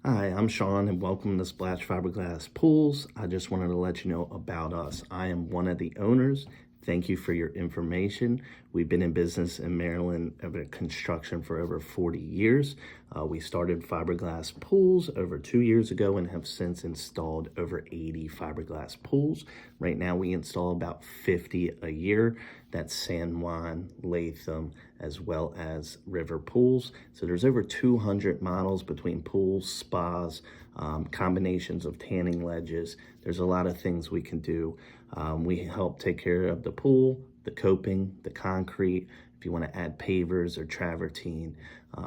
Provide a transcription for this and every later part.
Hi, I'm Sean and welcome to Splash FIberglass Pools. I just wanted to let you know about us. I am one of the owners. Thank you for your information. We've been in business in Maryland of construction for over 40 years. We started fiberglass pools over 2 years ago and have since installed over 80 fiberglass pools. Right now we install about 50 a year. That's San Juan, Latham, as well as river pools. So there's over 200 models between pools, spas, combinations of tanning ledges. There's a lot of things we can do. We help take care of the pool, the coping, the concrete. If you want to add pavers or travertine,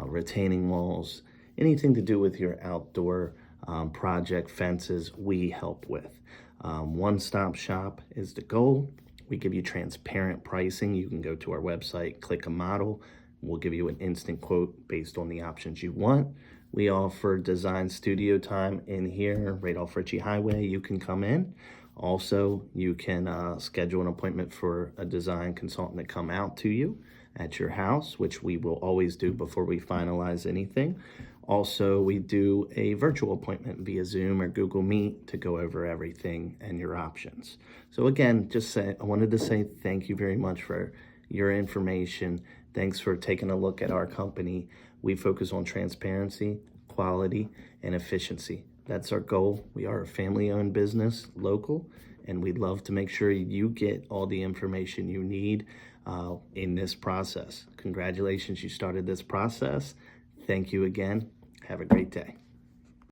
retaining walls, anything to do with your outdoor project, fences, we help with. One-stop shop is the goal. We give you transparent pricing. You can go to our website, click a model. We'll give you an instant quote based on the options you want. We offer design studio time in here, right off Ritchie Highway. You can come in. Also, you can schedule an appointment for a design consultant to come out to you at your house, which we will always do before we finalize anything. Also, we do a virtual appointment via Zoom or Google Meet to go over everything and your options. So again, I wanted to say thank you very much for your information. Thanks for taking a look at our company. We focus on transparency, quality, and efficiency. That's our goal. We are a family-owned business, local, and we'd love to make sure you get all the information you need in this process. Congratulations, you started this process. Thank you again. Have a great day.